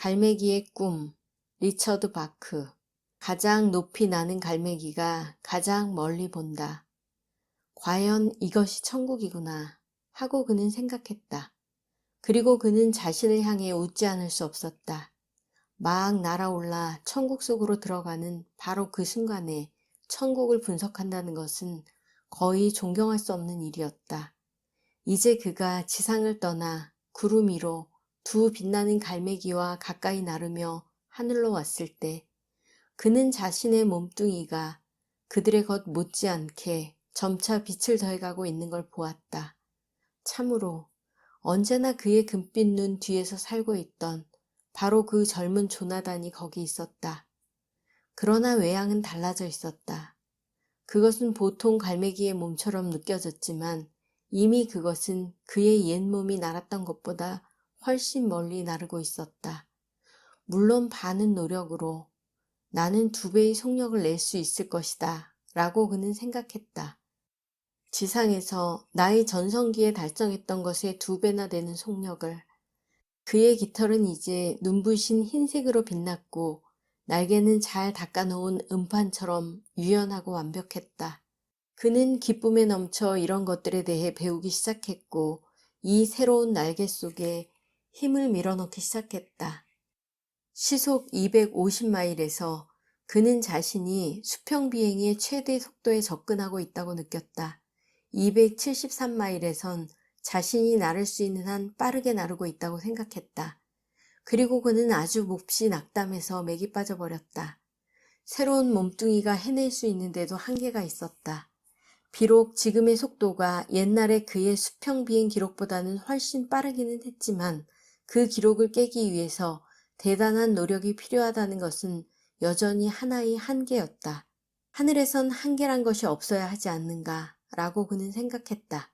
갈매기의 꿈, 리처드 바크. 가장 높이 나는 갈매기가 가장 멀리 본다. 과연 이것이 천국이구나 하고 그는 생각했다. 그리고 그는 자신을 향해 웃지 않을 수 없었다. 막 날아올라 천국 속으로 들어가는 바로 그 순간에 천국을 분석한다는 것은 거의 존경할 수 없는 일이었다. 이제 그가 지상을 떠나 구름 위로 두 빛나는 갈매기와 가까이 나르며 하늘로 왔을 때 그는 자신의 몸뚱이가 그들의 것 못지않게 점차 빛을 더해가고 있는 걸 보았다. 참으로 언제나 그의 금빛 눈 뒤에서 살고 있던 바로 그 젊은 조나단이 거기 있었다. 그러나 외양은 달라져 있었다. 그것은 보통 갈매기의 몸처럼 느껴졌지만 이미 그것은 그의 옛 몸이 날았던 것보다 훨씬 멀리 나르고 있었다. 물론 반은 노력으로 나는 2배의 속력을 낼 수 있을 것이다 라고 그는 생각했다. 지상에서 나의 전성기에 달성했던 것의 2배나 되는 속력을. 그의 깃털은 이제 눈부신 흰색으로 빛났고 날개는 잘 닦아놓은 음판처럼 유연하고 완벽했다. 그는 기쁨에 넘쳐 이런 것들에 대해 배우기 시작했고 이 새로운 날개 속에 힘을 밀어넣기 시작했다. 시속 250마일에서 그는 자신이 수평 비행의 최대 속도에 접근하고 있다고 느꼈다. 273마일에선 자신이 나를 수 있는 한 빠르게 나르고 있다고 생각했다. 그리고 그는 아주 몹시 낙담해서 맥이 빠져버렸다. 새로운 몸뚱이가 해낼 수 있는데도 한계가 있었다. 비록 지금의 속도가 옛날의 그의 수평 비행 기록보다는 훨씬 빠르기는 했지만 그 기록을 깨기 위해서 대단한 노력이 필요하다는 것은 여전히 하나의 한계였다. 하늘에선 한계란 것이 없어야 하지 않는가 라고 그는 생각했다.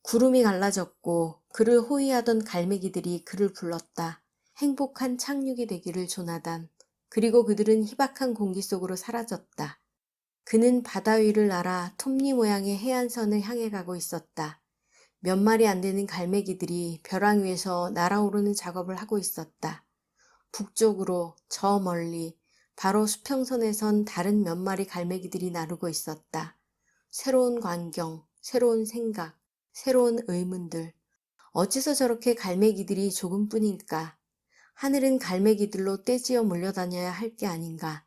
구름이 갈라졌고 그를 호위하던 갈매기들이 그를 불렀다. 행복한 착륙이 되기를 조나단. 그리고 그들은 희박한 공기 속으로 사라졌다. 그는 바다 위를 날아 톱니 모양의 해안선을 향해 가고 있었다. 몇 마리 안 되는 갈매기들이 벼랑 위에서 날아오르는 작업을 하고 있었다. 북쪽으로 저 멀리 바로 수평선에선 다른 몇 마리 갈매기들이 나르고 있었다. 새로운 광경, 새로운 생각, 새로운 의문들. 어째서 저렇게 갈매기들이 조금뿐일까? 하늘은 갈매기들로 떼지어 몰려다녀야 할 게 아닌가?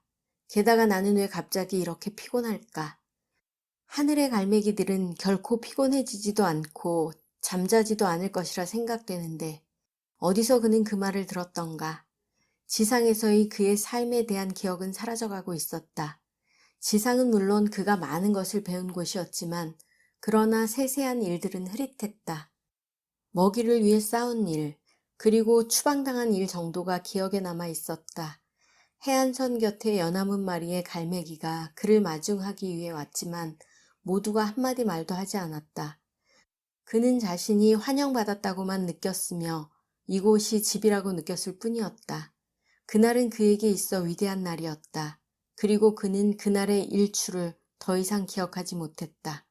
게다가 나는 왜 갑자기 이렇게 피곤할까? 하늘의 갈매기들은 결코 피곤해지지도 않고 잠자지도 않을 것이라 생각되는데 어디서 그는 그 말을 들었던가? 지상에서의 그의 삶에 대한 기억은 사라져가고 있었다. 지상은 물론 그가 많은 것을 배운 곳이었지만 그러나 세세한 일들은 흐릿했다. 먹이를 위해 싸운 일, 그리고 추방당한 일 정도가 기억에 남아 있었다. 해안선 곁에 연암은 마리의 갈매기가 그를 마중하기 위해 왔지만 모두가 한마디 말도 하지 않았다. 그는 자신이 환영받았다고만 느꼈으며 이곳이 집이라고 느꼈을 뿐이었다. 그날은 그에게 있어 위대한 날이었다. 그리고 그는 그날의 일출을 더 이상 기억하지 못했다.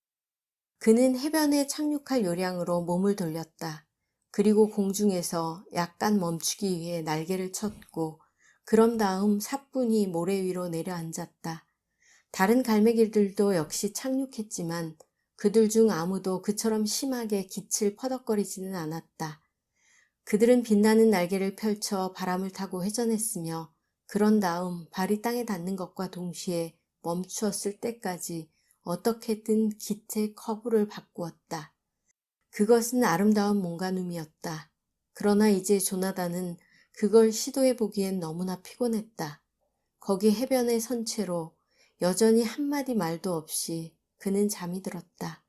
그는 해변에 착륙할 요량으로 몸을 돌렸다. 그리고 공중에서 약간 멈추기 위해 날개를 쳤고 그런 다음 사뿐히 모래 위로 내려앉았다. 다른 갈매기들도 역시 착륙했지만 그들 중 아무도 그처럼 심하게 기칠 퍼덕거리지는 않았다. 그들은 빛나는 날개를 펼쳐 바람을 타고 회전했으며 그런 다음 발이 땅에 닿는 것과 동시에 멈추었을 때까지 어떻게든 기체 커브를 바꾸었다. 그것은 아름다운 몽간음이었다. 그러나 이제 조나단은 그걸 시도해보기엔 너무나 피곤했다. 거기 해변에 선 채로 여전히 한마디 말도 없이 그는 잠이 들었다.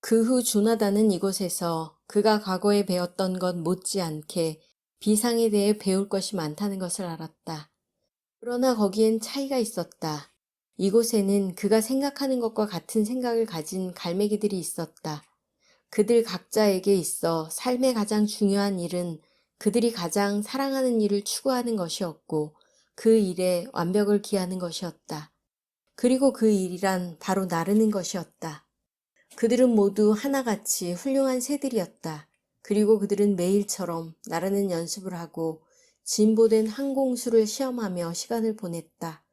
그 후 조나단은 이곳에서 그가 과거에 배웠던 것 못지않게 비상에 대해 배울 것이 많다는 것을 알았다. 그러나 거기엔 차이가 있었다. 이곳에는 그가 생각하는 것과 같은 생각을 가진 갈매기들이 있었다. 그들 각자에게 있어 삶의 가장 중요한 일은 그들이 가장 사랑하는 일을 추구하는 것이었고 그 일에 완벽을 기하는 것이었다. 그리고 그 일이란 바로 나르는 것이었다. 그들은 모두 하나같이 훌륭한 새들이었다. 그리고 그들은 매일처럼 나르는 연습을 하고 진보된 항공수를 시험하며 시간을 보냈다.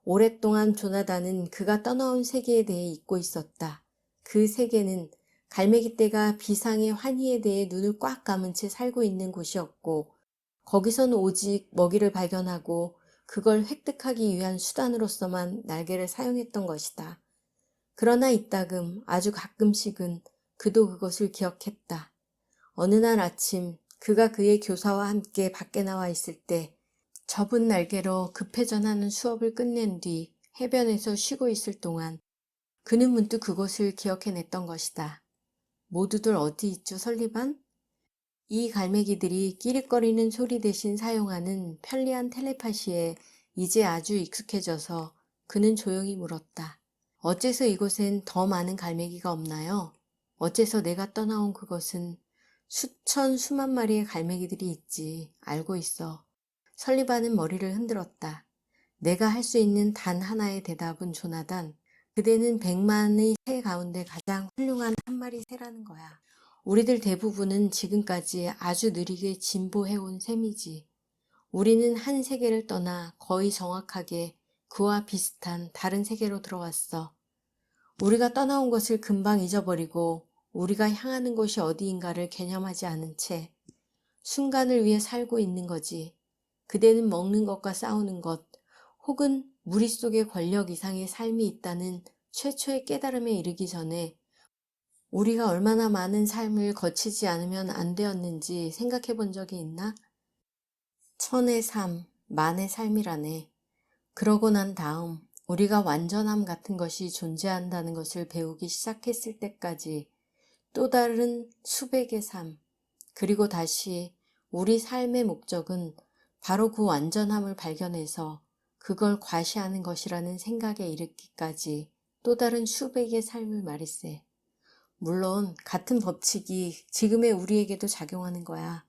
오랫동안 조나단은 그가 떠나온 세계에 대해 잊고 있었다. 그 세계는 갈매기떼가 비상의 환희에 대해 눈을 꽉 감은 채 살고 있는 곳이었고, 거기선 오직 먹이를 발견하고 그걸 획득하기 위한 수단으로서만 날개를 사용했던 것이다. 그러나 이따금 아주 가끔씩은 그도 그것을 기억했다. 어느 날 아침 그가 그의 교사와 함께 밖에 나와 있을 때 접은 날개로 급회전하는 수업을 끝낸 뒤 해변에서 쉬고 있을 동안 그는 문득 그것을 기억해냈던 것이다. 모두들 어디 있죠, 설리반? 이 갈매기들이 끼릭거리는 소리 대신 사용하는 편리한 텔레파시에 이제 아주 익숙해져서 그는 조용히 물었다. 어째서 이곳엔 더 많은 갈매기가 없나요? 어째서 내가 떠나온 그것은 수천 수만 마리의 갈매기들이 있지. 알고 있어. 설리반은 머리를 흔들었다. 내가 할 수 있는 단 하나의 대답은 조나단, 그대는 100만의 새 가운데 가장 훌륭한 한 마리 새라는 거야. 우리들 대부분은 지금까지 아주 느리게 진보해온 셈이지. 우리는 한 세계를 떠나 거의 정확하게 그와 비슷한 다른 세계로 들어왔어. 우리가 떠나온 것을 금방 잊어버리고 우리가 향하는 곳이 어디인가를 개념하지 않은 채 순간을 위해 살고 있는 거지. 그대는 먹는 것과 싸우는 것, 혹은 무리 속에 권력 이상의 삶이 있다는 최초의 깨달음에 이르기 전에 우리가 얼마나 많은 삶을 거치지 않으면 안 되었는지 생각해 본 적이 있나? 천의 삶, 만의 삶이라네. 그러고 난 다음 우리가 완전함 같은 것이 존재한다는 것을 배우기 시작했을 때까지 또 다른 수백의 삶, 그리고 다시 우리 삶의 목적은 바로 그 완전함을 발견해서 그걸 과시하는 것이라는 생각에 이르기까지 또 다른 수백의 삶을 말일세. 물론 같은 법칙이 지금의 우리에게도 작용하는 거야.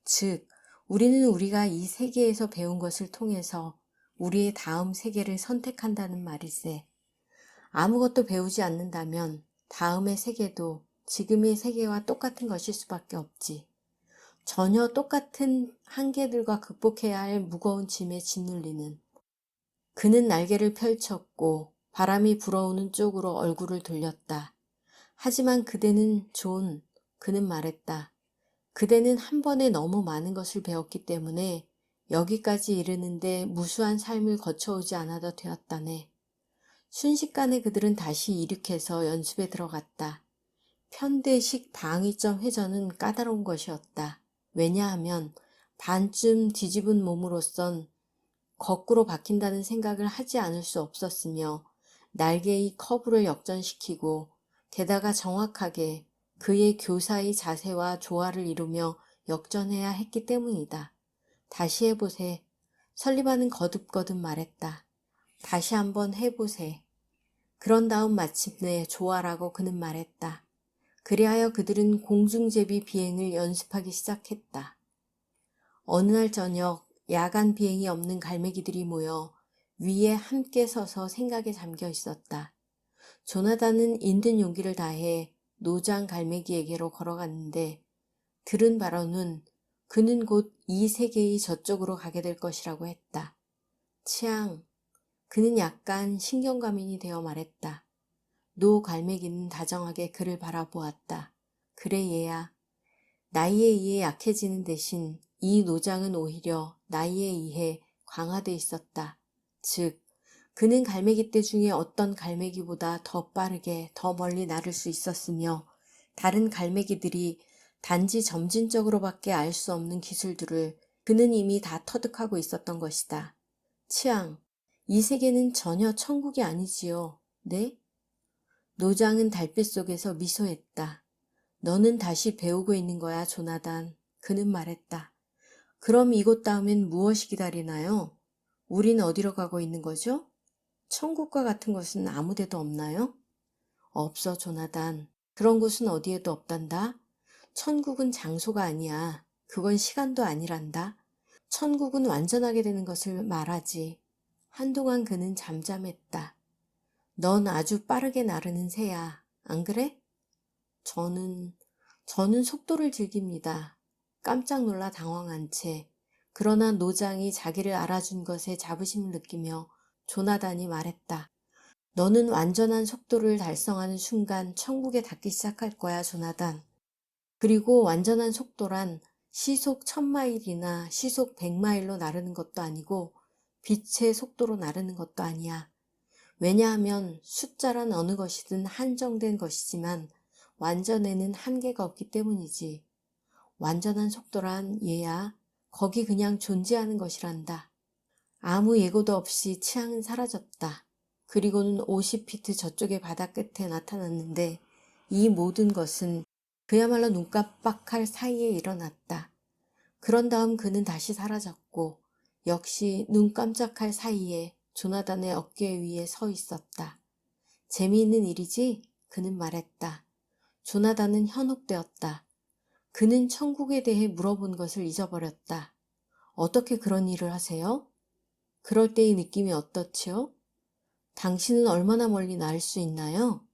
즉, 우리는 우리가 이 세계에서 배운 것을 통해서 우리의 다음 세계를 선택한다는 말일세. 아무것도 배우지 않는다면 다음의 세계도 지금의 세계와 똑같은 것일 수밖에 없지. 전혀 똑같은 한계들과 극복해야 할 무거운 짐에 짓눌리는. 그는 날개를 펼쳤고 바람이 불어오는 쪽으로 얼굴을 돌렸다. 하지만 그대는 그는 말했다. 그대는 한 번에 너무 많은 것을 배웠기 때문에 여기까지 이르는데 무수한 삶을 거쳐오지 않아도 되었다네. 순식간에 그들은 다시 이륙해서 연습에 들어갔다. 편대식 방위점 회전은 까다로운 것이었다. 왜냐하면 반쯤 뒤집은 몸으로선 거꾸로 박힌다는 생각을 하지 않을 수 없었으며 날개의 커브를 역전시키고 게다가 정확하게 그의 교사의 자세와 조화를 이루며 역전해야 했기 때문이다. 다시 해보세. 설리반은 거듭거듭 말했다. 다시 한번 해보세. 그런 다음 마침내 조화라고 그는 말했다. 그리하여 그들은 공중제비 비행을 연습하기 시작했다. 어느 날 저녁 야간 비행이 없는 갈매기들이 모여 위에 함께 서서 생각에 잠겨 있었다. 조나단은 있는 용기를 다해 노장 갈매기에게로 걸어갔는데 들은 바로는 그는 곧 이 세계의 저쪽으로 가게 될 것이라고 했다. 치앙, 그는 약간 신경과민이 되어 말했다. 노 갈매기는 다정하게 그를 바라보았다. 그래 얘야. 나이에 의해 약해지는 대신 이 노장은 오히려 나이에 의해 강화돼 있었다. 즉, 그는 갈매기떼 중에 어떤 갈매기보다 더 빠르게 더 멀리 날을 수 있었으며 다른 갈매기들이 단지 점진적으로밖에 알 수 없는 기술들을 그는 이미 다 터득하고 있었던 것이다. 치앙, 이 세계는 전혀 천국이 아니지요. 네? 노장은 달빛 속에서 미소했다. 너는 다시 배우고 있는 거야, 조나단. 그는 말했다. 그럼 이곳 다음엔 무엇이 기다리나요? 우린 어디로 가고 있는 거죠? 천국과 같은 곳은 아무 데도 없나요? 없어, 조나단. 그런 곳은 어디에도 없단다. 천국은 장소가 아니야. 그건 시간도 아니란다. 천국은 완전하게 되는 것을 말하지. 한동안 그는 잠잠했다. 넌 아주 빠르게 나르는 새야. 안 그래? 저는 속도를 즐깁니다. 깜짝 놀라 당황한 채 그러나 노장이 자기를 알아준 것에 자부심을 느끼며 조나단이 말했다. 너는 완전한 속도를 달성하는 순간 천국에 닿기 시작할 거야, 조나단. 그리고 완전한 속도란 시속 1000마일이나 시속 100마일로 나르는 것도 아니고 빛의 속도로 나르는 것도 아니야. 왜냐하면 숫자란 어느 것이든 한정된 것이지만 완전에는 한계가 없기 때문이지. 완전한 속도란 얘야. 거기 그냥 존재하는 것이란다. 아무 예고도 없이 치앙은 사라졌다. 그리고는 50피트 저쪽의 바다 끝에 나타났는데 이 모든 것은 그야말로 눈 깜빡할 사이에 일어났다. 그런 다음 그는 다시 사라졌고 역시 눈 깜짝할 사이에 조나단의 어깨 위에 서 있었다. 재미있는 일이지? 그는 말했다. 조나단은 현혹되었다. 그는 천국에 대해 물어본 것을 잊어버렸다. 어떻게 그런 일을 하세요? 그럴 때의 느낌이 어떻지요? 당신은 얼마나 멀리 날 수 있나요?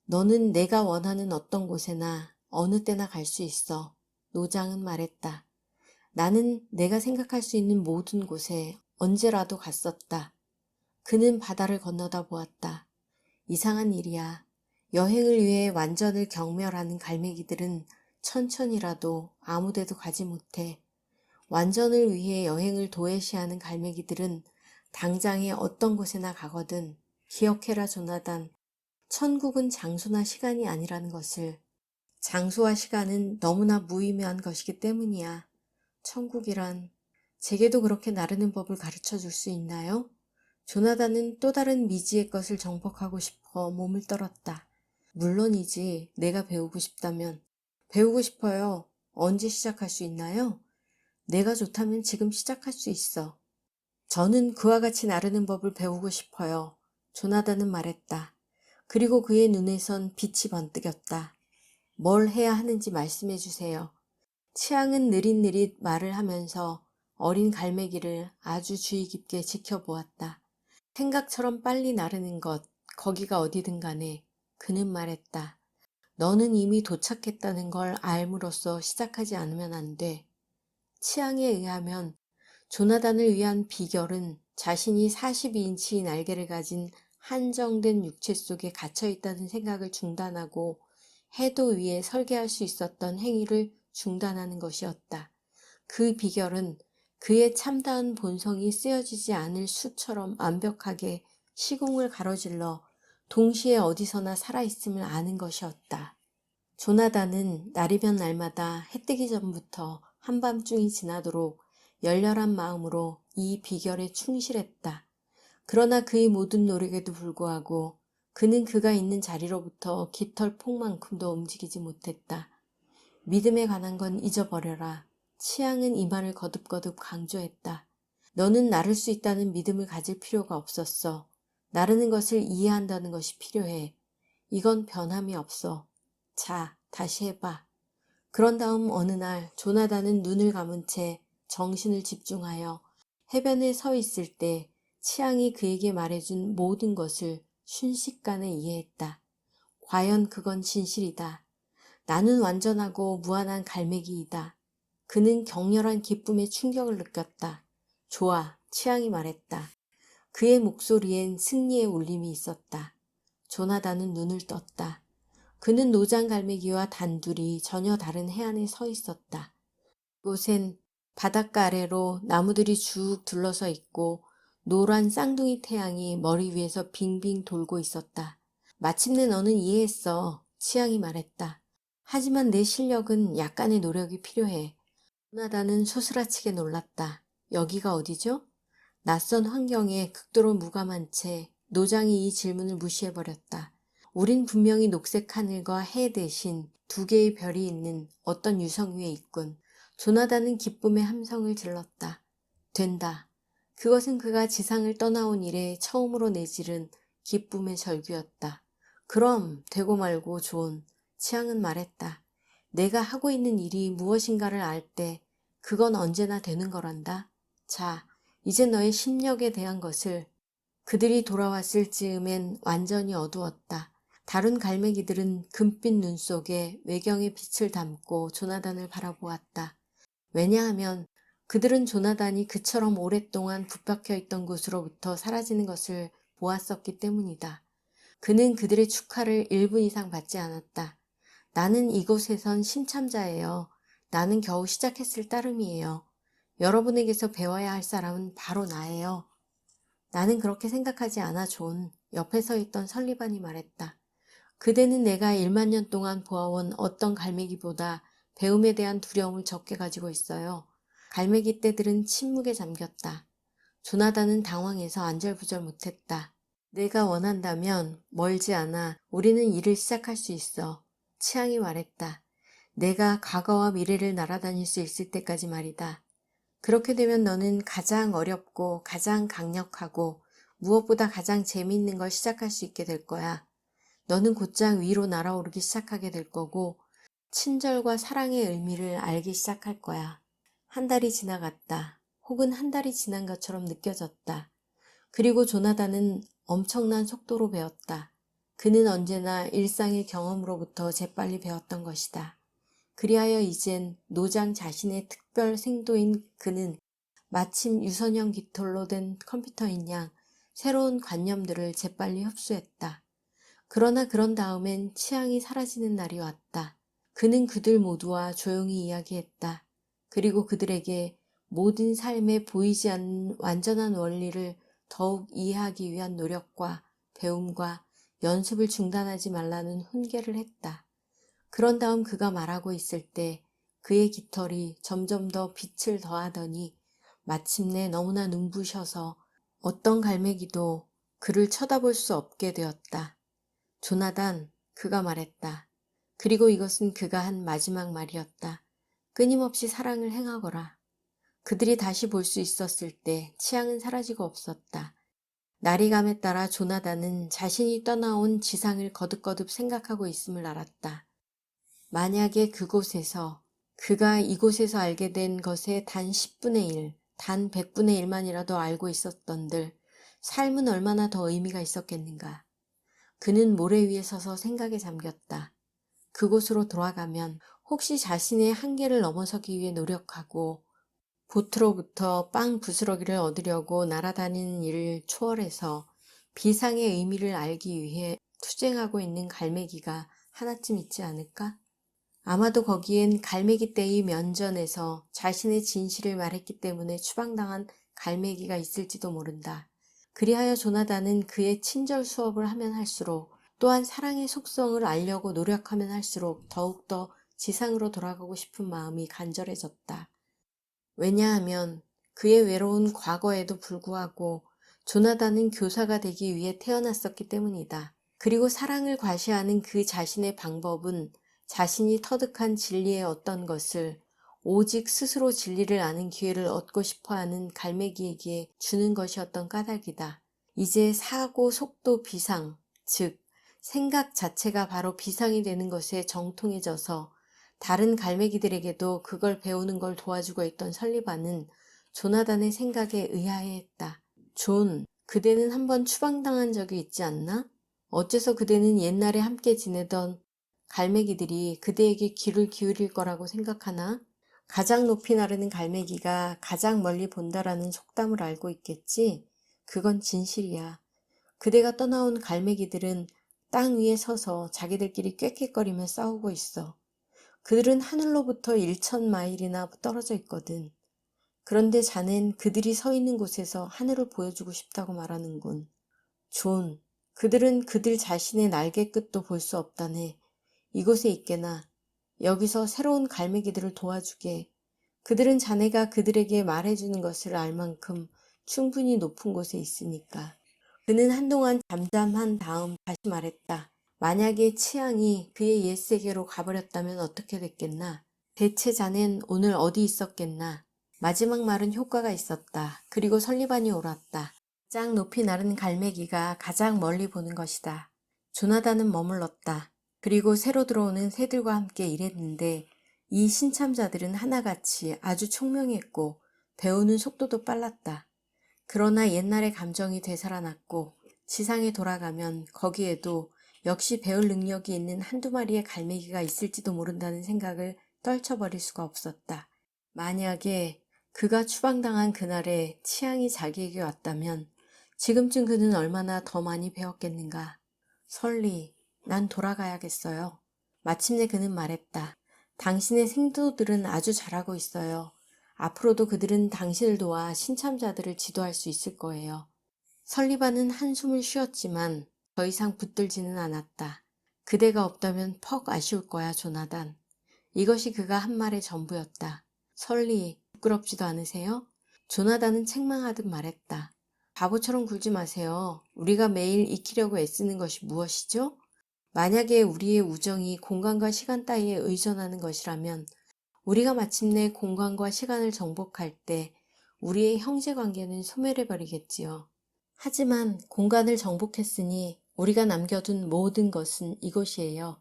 너는 내가 원하는 어떤 곳에나 어느 때나 갈 수 있어. 노장은 말했다. 나는 내가 생각할 수 있는 모든 곳에 언제라도 갔었다. 그는 바다를 건너다 보았다. 이상한 일이야. 여행을 위해 완전을 경멸하는 갈매기들은 천천히라도 아무데도 가지 못해. 완전을 위해 여행을 도외시하는 갈매기들은 당장에 어떤 곳에나 가거든. 기억해라, 조나단. 천국은 장소나 시간이 아니라는 것을. 장소와 시간은 너무나 무의미한 것이기 때문이야. 천국이란 제게도 그렇게 나르는 법을 가르쳐 줄 수 있나요? 조나단은 또 다른 미지의 것을 정복하고 싶어 몸을 떨었다. 물론이지. 내가 배우고 싶다면. 배우고 싶어요. 언제 시작할 수 있나요? 내가 좋다면 지금 시작할 수 있어. 저는 그와 같이 나르는 법을 배우고 싶어요. 조나단은 말했다. 그리고 그의 눈에선 빛이 번뜩였다. 뭘 해야 하는지 말씀해 주세요. 치앙은 느릿느릿 말을 하면서 어린 갈매기를 아주 주의 깊게 지켜보았다. 생각처럼 빨리 나르는 것, 거기가 어디든 간에 그는 말했다. 너는 이미 도착했다는 걸 알므로써 시작하지 않으면 안 돼. 치앙에 의하면 조나단을 위한 비결은 자신이 42인치 날개를 가진 한정된 육체 속에 갇혀 있다는 생각을 중단하고 해도 위에 설계할 수 있었던 행위를 중단하는 것이었다. 그 비결은 그의 참다운 본성이 쓰여지지 않을 수처럼 완벽하게 시공을 가로질러 동시에 어디서나 살아있음을 아는 것이었다. 조나단은 날이면 날마다 해 뜨기 전부터 한밤중이 지나도록 열렬한 마음으로 이 비결에 충실했다. 그러나 그의 모든 노력에도 불구하고 그는 그가 있는 자리로부터 깃털 폭만큼도 움직이지 못했다. 믿음에 관한 건 잊어버려라. 치앙은 이 말을 거듭거듭 강조했다. 너는 나를 수 있다는 믿음을 가질 필요가 없었어. 나르는 것을 이해한다는 것이 필요해. 이건 변함이 없어. 자, 다시 해봐. 그런 다음 어느 날 조나단은 눈을 감은 채 정신을 집중하여 해변에 서 있을 때 치앙이 그에게 말해준 모든 것을 순식간에 이해했다. 과연 그건 진실이다. 나는 완전하고 무한한 갈매기이다. 그는 격렬한 기쁨의 충격을 느꼈다. 좋아, 치앙이 말했다. 그의 목소리엔 승리의 울림이 있었다. 조나단은 눈을 떴다. 그는 노장 갈매기와 단둘이 전혀 다른 해안에 서 있었다. 그곳엔 바닷가 아래로 나무들이 쭉 둘러서 있고 노란 쌍둥이 태양이 머리 위에서 빙빙 돌고 있었다. 마침내 너는 이해했어. 치앙이 말했다. 하지만 내 실력은 약간의 노력이 필요해. 조나단은 소스라치게 놀랐다. 여기가 어디죠? 낯선 환경에 극도로 무감한 채 노장이 이 질문을 무시해버렸다. 우린 분명히 녹색 하늘과 해 대신 두 개의 별이 있는 어떤 유성 위에 있군. 조나단은 기쁨의 함성을 질렀다. 된다. 그것은 그가 지상을 떠나온 이래 처음으로 내지른 기쁨의 절규였다. 그럼 되고 말고 존, 치앙은 말했다. 내가 하고 있는 일이 무엇인가를 알 때 그건 언제나 되는 거란다. 자, 이제 너의 심력에 대한 것을. 그들이 돌아왔을 즈음엔 완전히 어두웠다. 다른 갈매기들은 금빛 눈 속에 외경의 빛을 담고 조나단을 바라보았다. 왜냐하면 그들은 조나단이 그처럼 오랫동안 붙박혀 있던 곳으로부터 사라지는 것을 보았었기 때문이다. 그는 그들의 축하를 1분 이상 받지 않았다. 나는 이곳에선 심참자예요. 나는 겨우 시작했을 따름이에요. 여러분에게서 배워야 할 사람은 바로 나예요. 나는 그렇게 생각하지 않아, 존. 옆에 서 있던 설리반이 말했다. 그대는 내가 1만 년 동안 보아온 어떤 갈매기보다 배움에 대한 두려움을 적게 가지고 있어요. 갈매기 떼들은 침묵에 잠겼다. 조나단은 당황해서 안절부절 못했다. 내가 원한다면 멀지 않아 우리는 일을 시작할 수 있어. 치앙이 말했다. 내가 과거와 미래를 날아다닐 수 있을 때까지 말이다. 그렇게 되면 너는 가장 어렵고 가장 강력하고 무엇보다 가장 재미있는 걸 시작할 수 있게 될 거야. 너는 곧장 위로 날아오르기 시작하게 될 거고 친절과 사랑의 의미를 알기 시작할 거야. 한 달이 지나갔다. 혹은 한 달이 지난 것처럼 느껴졌다. 그리고 조나단은 엄청난 속도로 배웠다. 그는 언제나 일상의 경험으로부터 재빨리 배웠던 것이다. 그리하여 이젠 노장 자신의 특별 생도인 그는 마침 유선형 깃털로 된 컴퓨터인 양 새로운 관념들을 재빨리 흡수했다. 그러나 그런 다음엔 치앙이 사라지는 날이 왔다. 그는 그들 모두와 조용히 이야기했다. 그리고 그들에게 모든 삶에 보이지 않는 완전한 원리를 더욱 이해하기 위한 노력과 배움과 연습을 중단하지 말라는 훈계를 했다. 그런 다음 그가 말하고 있을 때 그의 깃털이 점점 더 빛을 더하더니 마침내 너무나 눈부셔서 어떤 갈매기도 그를 쳐다볼 수 없게 되었다. 조나단, 그가 말했다. 그리고 이것은 그가 한 마지막 말이었다. 끊임없이 사랑을 행하거라. 그들이 다시 볼 수 있었을 때 치앙은 사라지고 없었다. 날이 감에 따라 조나단은 자신이 떠나온 지상을 거듭거듭 생각하고 있음을 알았다. 만약에 그곳에서 그가 이곳에서 알게 된 것의 단 10분의 1, 단 100분의 1만이라도 알고 있었던들 삶은 얼마나 더 의미가 있었겠는가. 그는 모래 위에 서서 생각에 잠겼다. 그곳으로 돌아가면 혹시 자신의 한계를 넘어서기 위해 노력하고 보트로부터 빵 부스러기를 얻으려고 날아다니는 일을 초월해서 비상의 의미를 알기 위해 투쟁하고 있는 갈매기가 하나쯤 있지 않을까? 아마도 거기엔 갈매기 떼의 면전에서 자신의 진실을 말했기 때문에 추방당한 갈매기가 있을지도 모른다. 그리하여 조나단은 그의 친절 수업을 하면 할수록 또한 사랑의 속성을 알려고 노력하면 할수록 더욱더 지상으로 돌아가고 싶은 마음이 간절해졌다. 왜냐하면 그의 외로운 과거에도 불구하고 조나단은 교사가 되기 위해 태어났었기 때문이다. 그리고 사랑을 과시하는 그 자신의 방법은 자신이 터득한 진리의 어떤 것을 오직 스스로 진리를 아는 기회를 얻고 싶어하는 갈매기에게 주는 것이었던 까닭이다. 이제 사고, 속도, 비상, 즉 생각 자체가 바로 비상이 되는 것에 정통해져서 다른 갈매기들에게도 그걸 배우는 걸 도와주고 있던 설리반은 조나단의 생각에 의아해했다. 존, 그대는 한번 추방당한 적이 있지 않나? 어째서 그대는 옛날에 함께 지내던 갈매기들이 그대에게 귀를 기울일 거라고 생각하나? 가장 높이 나르는 갈매기가 가장 멀리 본다라는 속담을 알고 있겠지? 그건 진실이야. 그대가 떠나온 갈매기들은 땅 위에 서서 자기들끼리 꾀꾀거리며 싸우고 있어. 그들은 하늘로부터 1,000마일이나 떨어져 있거든. 그런데 자넨 그들이 서 있는 곳에서 하늘을 보여주고 싶다고 말하는군. 존, 그들은 그들 자신의 날개 끝도 볼 수 없다네. 이곳에 있게나. 여기서 새로운 갈매기들을 도와주게. 그들은 자네가 그들에게 말해주는 것을 알 만큼 충분히 높은 곳에 있으니까. 그는 한동안 잠잠한 다음 다시 말했다. 만약에 치앙이 그의 옛세계로 가버렸다면 어떻게 됐겠나? 대체 자넨 오늘 어디 있었겠나? 마지막 말은 효과가 있었다. 그리고 설리반이 옳았다. 가장 높이 나른 갈매기가 가장 멀리 보는 것이다. 조나단은 머물렀다. 그리고 새로 들어오는 새들과 함께 일했는데 이 신참자들은 하나같이 아주 총명했고 배우는 속도도 빨랐다. 그러나 옛날의 감정이 되살아났고 지상에 돌아가면 거기에도 역시 배울 능력이 있는 한두 마리의 갈매기가 있을지도 모른다는 생각을 떨쳐버릴 수가 없었다. 만약에 그가 추방당한 그날에 치앙이 자기에게 왔다면 지금쯤 그는 얼마나 더 많이 배웠겠는가. 설리, 난 돌아가야겠어요. 마침내 그는 말했다. 당신의 생도들은 아주 잘하고 있어요. 앞으로도 그들은 당신을 도와 신참자들을 지도할 수 있을 거예요. 설리반은 한숨을 쉬었지만 더 이상 붙들지는 않았다. 그대가 없다면 퍽 아쉬울 거야, 조나단. 이것이 그가 한 말의 전부였다. 설리, 부끄럽지도 않으세요? 조나단은 책망하듯 말했다. 바보처럼 굴지 마세요. 우리가 매일 익히려고 애쓰는 것이 무엇이죠? 만약에 우리의 우정이 공간과 시간 따위에 의존하는 것이라면 우리가 마침내 공간과 시간을 정복할 때 우리의 형제관계는 소멸해버리겠지요. 하지만 공간을 정복했으니 우리가 남겨둔 모든 것은 이곳이에요.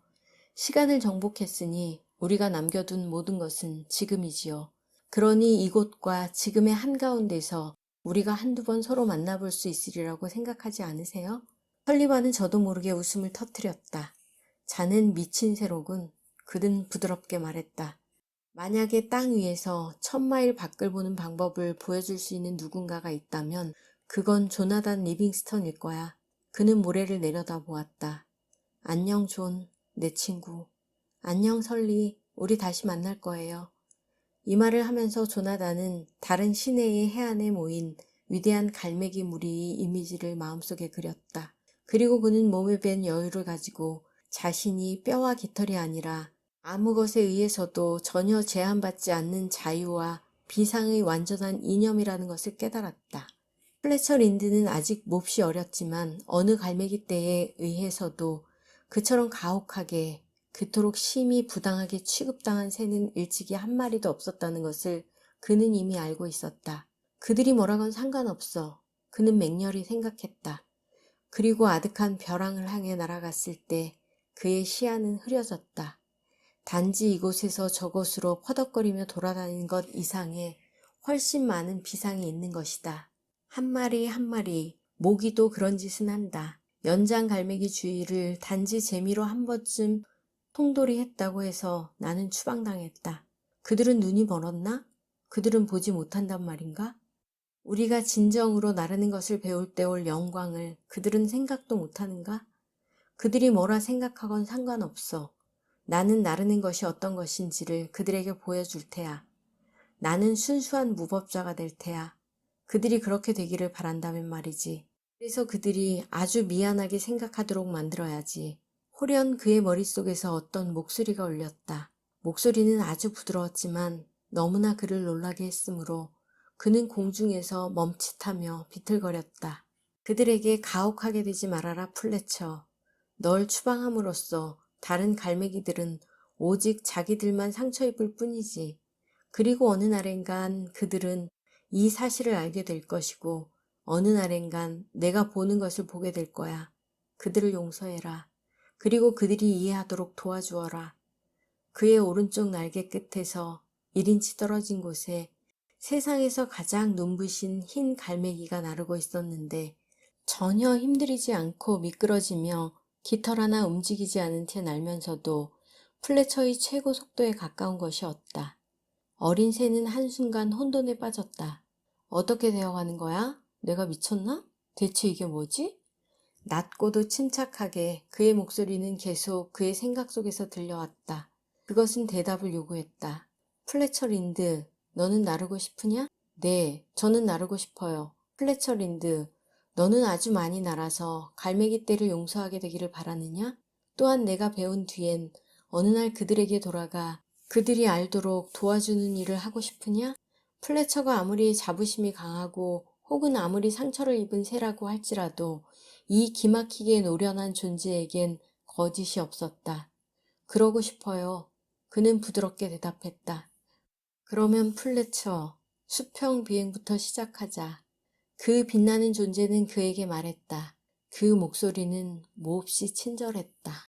시간을 정복했으니 우리가 남겨둔 모든 것은 지금이지요. 그러니 이곳과 지금의 한가운데서 우리가 한두 번 서로 만나볼 수 있으리라고 생각하지 않으세요? 설리반은 저도 모르게 웃음을 터뜨렸다. 자넨 미친 새로군. 그는 부드럽게 말했다. 만약에 땅 위에서 1000마일 밖을 보는 방법을 보여줄 수 있는 누군가가 있다면 그건 조나단 리빙스턴일 거야. 그는 모래를 내려다보았다. 안녕 존, 내 친구. 안녕 설리, 우리 다시 만날 거예요. 이 말을 하면서 조나단은 다른 시내의 해안에 모인 위대한 갈매기 무리의 이미지를 마음속에 그렸다. 그리고 그는 몸에 밴 여유를 가지고 자신이 뼈와 깃털이 아니라 아무 것에 의해서도 전혀 제한받지 않는 자유와 비상의 완전한 이념이라는 것을 깨달았다. 플래처 린드는 아직 몹시 어렸지만 어느 갈매기 떼에 의해서도 그처럼 가혹하게 그토록 심히 부당하게 취급당한 새는 일찍이 한 마리도 없었다는 것을 그는 이미 알고 있었다. 그들이 뭐라건 상관없어. 그는 맹렬히 생각했다. 그리고 아득한 벼랑을 향해 날아갔을 때 그의 시야는 흐려졌다. 단지 이곳에서 저곳으로 퍼덕거리며 돌아다니는 것 이상의 훨씬 많은 비상이 있는 것이다. 한 마리 한 마리 모기도 그런 짓은 한다. 연장 갈매기 주위를 단지 재미로 한 번쯤 통돌이 했다고 해서 나는 추방당했다. 그들은 눈이 멀었나? 그들은 보지 못한단 말인가? 우리가 진정으로 나르는 것을 배울 때 올 영광을 그들은 생각도 못하는가? 그들이 뭐라 생각하건 상관없어. 나는 나르는 것이 어떤 것인지를 그들에게 보여줄 테야. 나는 순수한 무법자가 될 테야. 그들이 그렇게 되기를 바란다면 말이지. 그래서 그들이 아주 미안하게 생각하도록 만들어야지. 호련 그의 머릿속에서 어떤 목소리가 울렸다. 목소리는 아주 부드러웠지만 너무나 그를 놀라게 했으므로 그는 공중에서 멈칫하며 비틀거렸다. 그들에게 가혹하게 되지 말아라 플래처. 널 추방함으로써 다른 갈매기들은 오직 자기들만 상처 입을 뿐이지. 그리고 어느 날엔간 그들은 이 사실을 알게 될 것이고 어느 날엔간 내가 보는 것을 보게 될 거야. 그들을 용서해라. 그리고 그들이 이해하도록 도와주어라. 그의 오른쪽 날개 끝에서 1인치 떨어진 곳에 세상에서 가장 눈부신 흰 갈매기가 나르고 있었는데 전혀 힘들이지 않고 미끄러지며 깃털 하나 움직이지 않은 채 날면서도 플래처의 최고 속도에 가까운 것이 없다. 어린 새는 한순간 혼돈에 빠졌다. 어떻게 되어가는 거야? 내가 미쳤나? 대체 이게 뭐지? 낮고도 침착하게 그의 목소리는 계속 그의 생각 속에서 들려왔다. 그것은 대답을 요구했다. 플래처 린드, 너는 나르고 싶으냐? 네, 저는 나르고 싶어요. 플래처 린드, 너는 아주 많이 날아서 갈매기 떼를 용서하게 되기를 바라느냐? 또한 내가 배운 뒤엔 어느 날 그들에게 돌아가 그들이 알도록 도와주는 일을 하고 싶으냐? 플래처가 아무리 자부심이 강하고 혹은 아무리 상처를 입은 새라고 할지라도 이 기막히게 노련한 존재에겐 거짓이 없었다. 그러고 싶어요. 그는 부드럽게 대답했다. 그러면 플래처, 수평 비행부터 시작하자. 그 빛나는 존재는 그에게 말했다. 그 목소리는 몹시 친절했다.